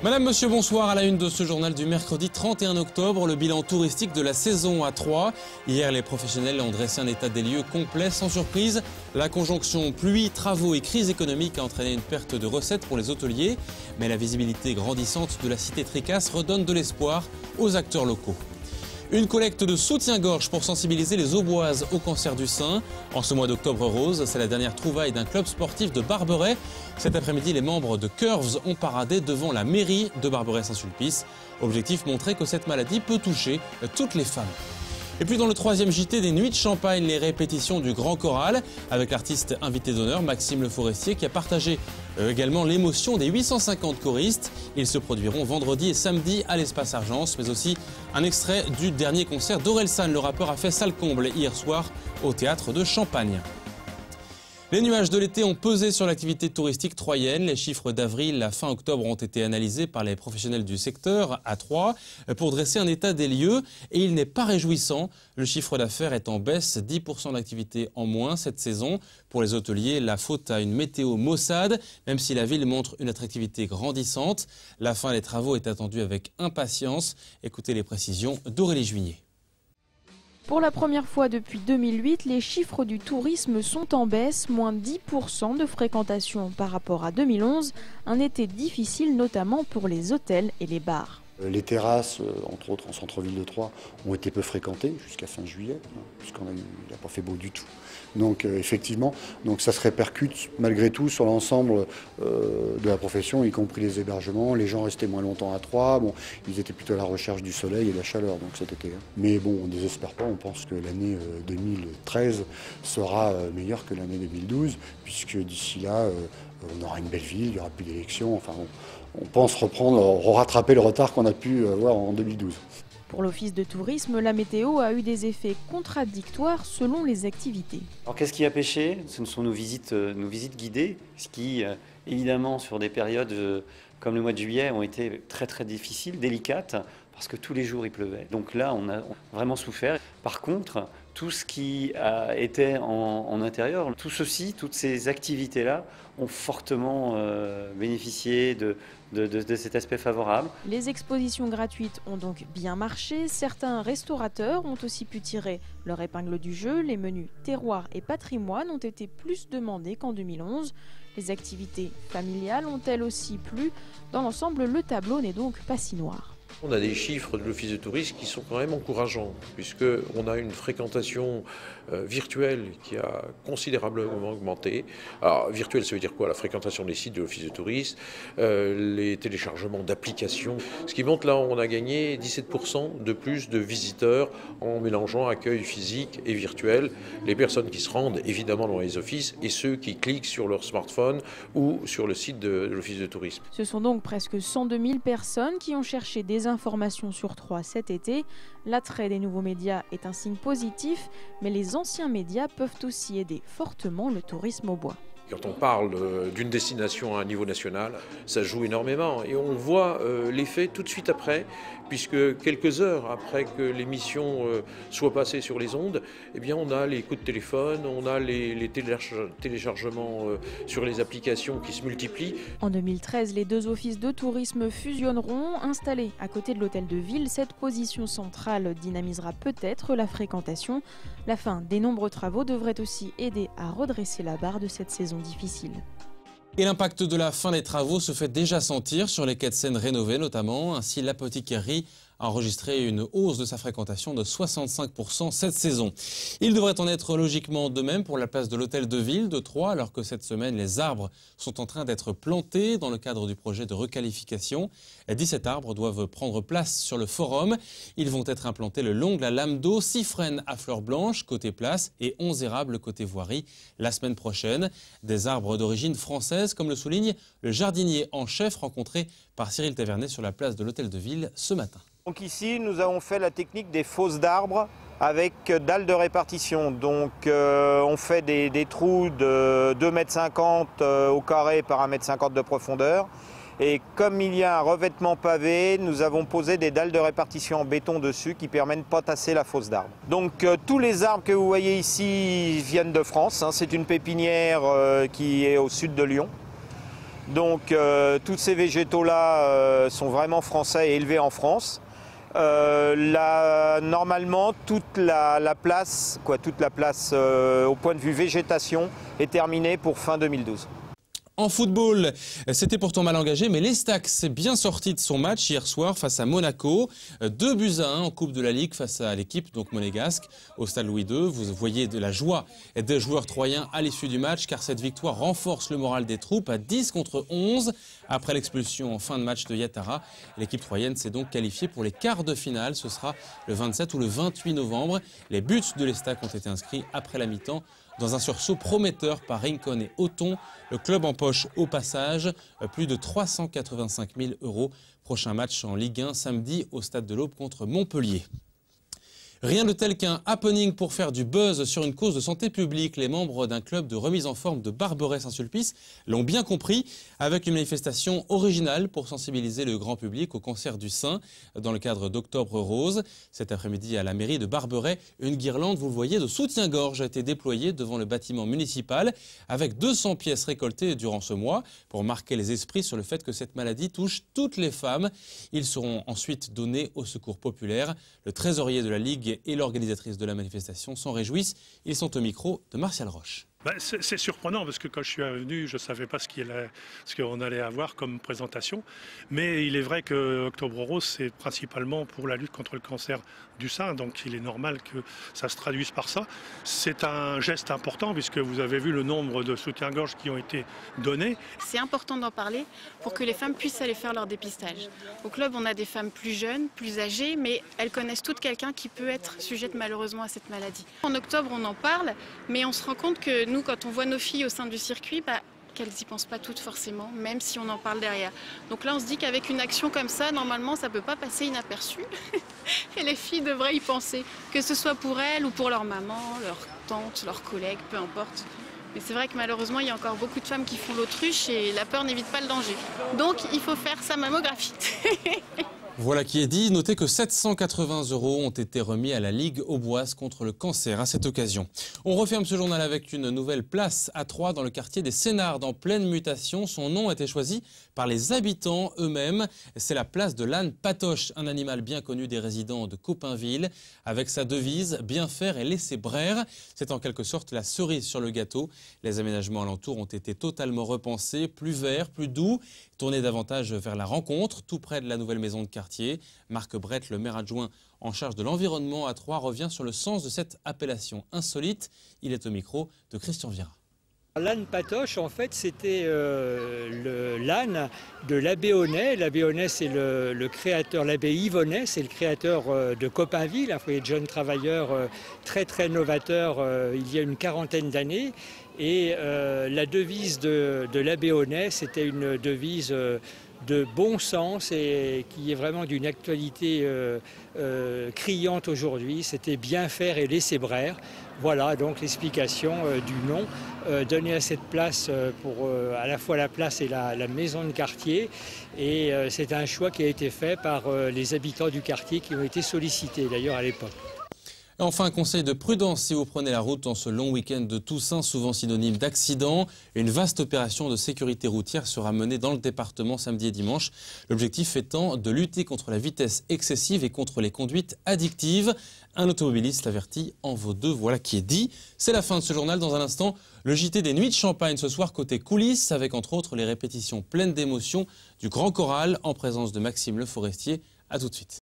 Madame, monsieur, bonsoir. À la une de ce journal du mercredi 31 octobre, le bilan touristique de la saison à Troyes. Hier, les professionnels ont dressé un état des lieux complet. Sans surprise, la conjonction pluie, travaux et crise économique a entraîné une perte de recettes pour les hôteliers. Mais la visibilité grandissante de la cité Tricasse redonne de l'espoir aux acteurs locaux. Une collecte de soutien-gorge pour sensibiliser les Auboises au cancer du sein. En ce mois d'octobre rose, c'est la dernière trouvaille d'un club sportif de Barberet. Cet après-midi, les membres de Curves ont paradé devant la mairie de Barberet-Saint-Sulpice. Objectif, montrer que cette maladie peut toucher toutes les femmes. Et puis dans le troisième JT des Nuits de Champagne, les répétitions du Grand Choral avec l'artiste invité d'honneur Maxime Le Forestier qui a partagé également l'émotion des 850 choristes. Ils se produiront vendredi et samedi à l'Espace Argence, mais aussi un extrait du dernier concert d'Orelsan. Le rappeur a fait salle comble hier soir au théâtre de Champagne. Les nuages de l'été ont pesé sur l'activité touristique troyenne. Les chiffres d'avril à fin octobre ont été analysés par les professionnels du secteur à Troyes pour dresser un état des lieux. Et il n'est pas réjouissant. Le chiffre d'affaires est en baisse, 10% d'activité en moins cette saison. Pour les hôteliers, la faute à une météo maussade, même si la ville montre une attractivité grandissante. La fin des travaux est attendue avec impatience. Écoutez les précisions d'Aurélie Juigné. Pour la première fois depuis 2008, les chiffres du tourisme sont en baisse, moins 10% de fréquentation par rapport à 2011. Un été difficile notamment pour les hôtels et les bars. Les terrasses, entre autres en centre-ville de Troyes, ont été peu fréquentées jusqu'à fin juillet, puisqu'il n'a pas fait beau du tout. Donc effectivement, ça se répercute malgré tout sur l'ensemble de la profession, y compris les hébergements. Les gens restaient moins longtemps à Troyes, ils étaient plutôt à la recherche du soleil et de la chaleur donc cet été. Mais bon, on ne désespère pas, on pense que l'année 2013 sera meilleure que l'année 2012, puisque d'ici là, on aura une belle ville, il n'y aura plus d'élections, enfin on pense rattraper le retard qu'on a pu avoir en 2012. Pour l'office de tourisme, la météo a eu des effets contradictoires selon les activités. Alors qu'est-ce qui a pêché? Ce sont nos visites guidées, ce qui évidemment sur des périodes comme le mois de juillet ont été très très difficiles, délicates, parce que tous les jours il pleuvait. Donc là on a vraiment souffert. Par contre, tout ce qui était en intérieur, tout ceci, toutes ces activités-là ont fortement bénéficié de cet aspect favorable. Les expositions gratuites ont donc bien marché. Certains restaurateurs ont aussi pu tirer leur épingle du jeu. Les menus terroir et patrimoine ont été plus demandés qu'en 2011. Les activités familiales ont elles aussi plu. Dans l'ensemble, le tableau n'est donc pas si noir. On a des chiffres de l'Office de tourisme qui sont quand même encourageants, puisqu'on a une fréquentation virtuelle qui a considérablement augmenté. Alors, virtuelle, ça veut dire quoi? La fréquentation des sites de l'Office de tourisme, les téléchargements d'applications. Ce qui montre là, on a gagné 17% de plus de visiteurs en mélangeant accueil physique et virtuel. Les personnes qui se rendent évidemment dans les offices et ceux qui cliquent sur leur smartphone ou sur le site de l'Office de tourisme. Ce sont donc presque 102 000 personnes qui ont cherché des informations sur Troyes cet été. L'attrait des nouveaux médias est un signe positif, mais les anciens médias peuvent aussi aider fortement le tourisme au bois. Quand on parle d'une destination à un niveau national, ça joue énormément et on voit l'effet tout de suite après, puisque quelques heures après que l'émission soit passée sur les ondes, eh bien on a les coups de téléphone, on a les téléchargements sur les applications qui se multiplient. En 2013, les deux offices de tourisme fusionneront. Installés à côté de l'hôtel de ville, cette position centrale dynamisera peut-être la fréquentation. La fin des nombreux travaux devrait aussi aider à redresser la barre de cette saison difficile. Et l'impact de la fin des travaux se fait déjà sentir sur les quais de Seine rénovés notamment. Ainsi, l'apothicaire a enregistré une hausse de sa fréquentation de 65% cette saison. Il devrait en être logiquement de même pour la place de l'hôtel de ville de Troyes, alors que cette semaine, les arbres sont en train d'être plantés dans le cadre du projet de requalification. 17 arbres doivent prendre place sur le forum. Ils vont être implantés le long de la lame d'eau, 6 frênes à fleurs blanches côté place et 11 érables côté voirie la semaine prochaine. Des arbres d'origine française, comme le souligne le jardinier en chef rencontré par Cyril Tavernet sur la place de l'hôtel de ville ce matin. Donc ici, nous avons fait la technique des fosses d'arbres avec dalles de répartition. Donc on fait des trous de 2,50 m au carré par 1,50 m de profondeur. Et comme il y a un revêtement pavé, nous avons posé des dalles de répartition en béton dessus qui permettent de ne pas tasser la fosse d'arbres. Donc tous les arbres que vous voyez ici viennent de France. C'est une pépinière qui est au sud de Lyon. Donc tous ces végétaux-là sont vraiment français et élevés en France. Normalement, toute la place au point de vue végétation est terminée pour fin 2012. En football, c'était pourtant mal engagé, mais l'Estac s'est bien sorti de son match hier soir face à Monaco. 2-1 en Coupe de la Ligue face à l'équipe donc monégasque au Stade Louis II. Vous voyez de la joie des joueurs troyens à l'issue du match, car cette victoire renforce le moral des troupes à 10 contre 11. Après l'expulsion en fin de match de Yattara, l'équipe troyenne s'est donc qualifiée pour les quarts de finale. Ce sera le 27 ou le 28 novembre. Les buts de l'Estac ont été inscrits après la mi-temps dans un sursaut prometteur par Rincon et Othon. Le club empoche au passage plus de 385 000 €. Prochain match en Ligue 1 samedi au Stade de l'Aube contre Montpellier. Rien de tel qu'un happening pour faire du buzz sur une cause de santé publique. Les membres d'un club de remise en forme de Barberet-Saint-Sulpice l'ont bien compris, avec une manifestation originale pour sensibiliser le grand public au cancer du sein dans le cadre d'Octobre Rose. Cet après-midi à la mairie de Barberet, une guirlande, vous le voyez, de soutien-gorge a été déployée devant le bâtiment municipal avec 200 pièces récoltées durant ce mois pour marquer les esprits sur le fait que cette maladie touche toutes les femmes. Ils seront ensuite donnés au secours populaire. Le trésorier de la Ligue et l'organisatrice de la manifestation s'en réjouissent. Ils sont au micro de Martial Roche. C'est surprenant parce que quand je suis venu, je ne savais pas ce qu'on allait avoir comme présentation. Mais il est vrai que Octobre Rose, c'est principalement pour la lutte contre le cancer du sein. Donc il est normal que ça se traduise par ça. C'est un geste important puisque vous avez vu le nombre de soutiens-gorge qui ont été donnés. C'est important d'en parler pour que les femmes puissent aller faire leur dépistage. Au club, on a des femmes plus jeunes, plus âgées, mais elles connaissent toutes quelqu'un qui peut être sujette malheureusement à cette maladie. En octobre, on en parle, mais on se rend compte que nous, quand on voit nos filles au sein du circuit, qu'elles n'y pensent pas toutes forcément, même si on en parle derrière. Donc là, on se dit qu'avec une action comme ça, normalement, ça ne peut pas passer inaperçu. Et les filles devraient y penser, que ce soit pour elles ou pour leur maman, leur tante, leurs collègues, peu importe. Mais c'est vrai que malheureusement, il y a encore beaucoup de femmes qui font l'autruche et la peur n'évite pas le danger. Donc, il faut faire sa mammographie. Voilà qui est dit. Notez que 780 € ont été remis à la Ligue auboise contre le cancer à cette occasion. On referme ce journal avec une nouvelle place à Troyes dans le quartier des Sénardes en pleine mutation. Son nom a été choisi par les habitants eux-mêmes. C'est la place de l'âne patoche, un animal bien connu des résidents de Copainville. Avec sa devise « Bien faire et laisser braire ». C'est en quelque sorte la cerise sur le gâteau. Les aménagements alentours ont été totalement repensés, plus verts, plus doux, tournés davantage vers la rencontre, tout près de la nouvelle maison de quartier. Marc Brett, le maire adjoint en charge de l'environnement à Troyes, revient sur le sens de cette appellation insolite. Il est au micro de Christian Vira. L'âne patoche, en fait, c'était l'âne de l'abbé Honnet. L'abbé Honnet, c'est le créateur, l'abbé Yvonnet, c'est le créateur de Copainville, un foyer de jeunes travailleurs très très novateur il y a une quarantaine d'années. Et la devise de l'abbé Honnet, c'était une devise de bon sens et qui est vraiment d'une actualité criante aujourd'hui. C'était bien faire et laisser braire. Voilà donc l'explication du nom donné à cette place pour à la fois la place et la maison de quartier. Et c'est un choix qui a été fait par les habitants du quartier qui ont été sollicités d'ailleurs à l'époque. Enfin, conseil de prudence si vous prenez la route en ce long week-end de Toussaint, souvent synonyme d'accident. Une vaste opération de sécurité routière sera menée dans le département samedi et dimanche. L'objectif étant de lutter contre la vitesse excessive et contre les conduites addictives. Un automobiliste averti en vaut deux. Voilà qui est dit. C'est la fin de ce journal. Dans un instant, le JT des Nuits de Champagne ce soir côté coulisses avec entre autres les répétitions pleines d'émotions du Grand Choral en présence de Maxime Le Forestier. A tout de suite.